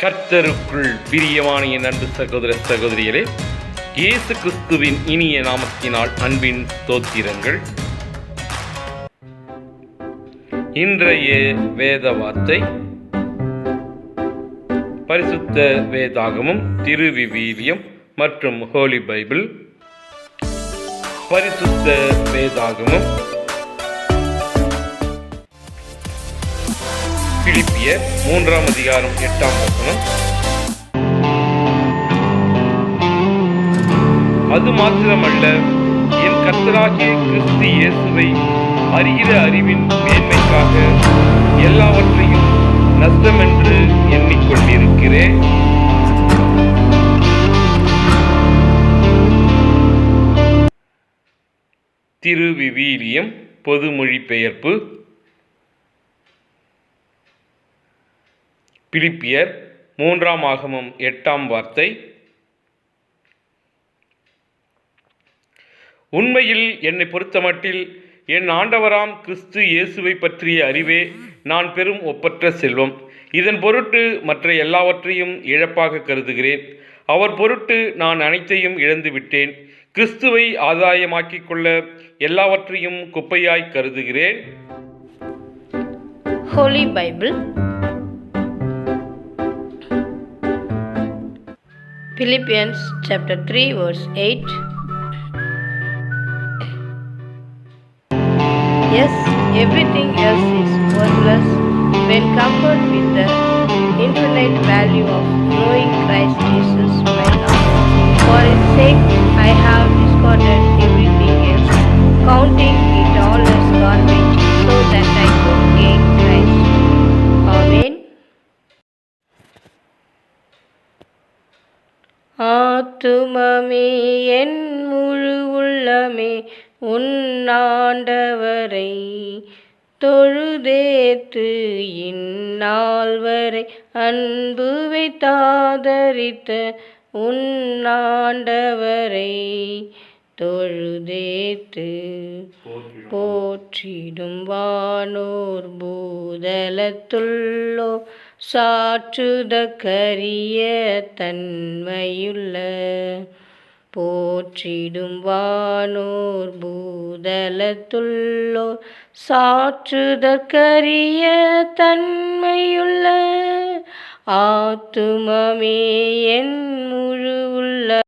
கர்த்தருக்குள் பிரியமான என் அன்பு சகோதர சகோதரிகளே, இயேசு கிறிஸ்துவின் இனிய நாமத்தினால் அன்பின் ஸ்தோத்திரங்கள். இன்றைய வேத வார்த்தை பரிசுத்த வேதாகமம், திருவிவிலியம் மற்றும் ஹோலி பைபிள். பரிசுத்த வேதாகமம் பிலிப்பியர் 3 அதிகாரம் 8 வசனம். அது மாத்திரமல்ல, என் கர்த்தராகிய கிறிஸ்து இயேசுவை அறிகிற அறிவின் மேன்மைக்காக எல்லாவற்றையும் நஷ்டமென்று எண்ணிக்கொண்டிருக்கிறேன். திருவிவிலியம் பொதுமொழி பெயர்ப்பு. பிலிப்பியர் 3 வார்த்தை. உண்மையில் என்னை பொறுத்தமட்டில் என் ஆண்டவராம் கிறிஸ்து இயேசுவை பற்றிய அறிவே நான் பெரும் ஒப்பற்ற செல்வம். இதன் பொருட்டு மற்ற எல்லாவற்றையும் இழப்பாக கருதுகிறேன். அவர் பொருட்டு நான் அனைத்தையும் இழந்து விட்டேன். கிறிஸ்துவை ஆதாயமாக்கிக் கொள்ள எல்லாவற்றையும் குப்பையாய் கருதுகிறேன். Holy Bible. Philippians chapter 3 verse 8. Yes, everything else is worthless when compared with the infinite value of knowing Christ Jesus my Lord. For his sake I have discarded everything else, counting it all as garbage, so that I could gain Christ. Amen. ஆத்துமமே என் முழு உள்ளமே உன் ஆண்டவரை தொழுதேத்து இந்நாள் வரை அன்பு வைத்தாதரித்த உன் ஆண்டவரை தொழுதேத்து போற்றிடும் வானோர் பூதலத்துள்ளோ சாற்றுதற்கரிய தன்மையுள்ள போற்றிடும் வானோர் பூதலத்துள்ளோ சாற்றுதற்கரிய தன்மையுள்ள ஆத்துமமே என் முழு உள்ள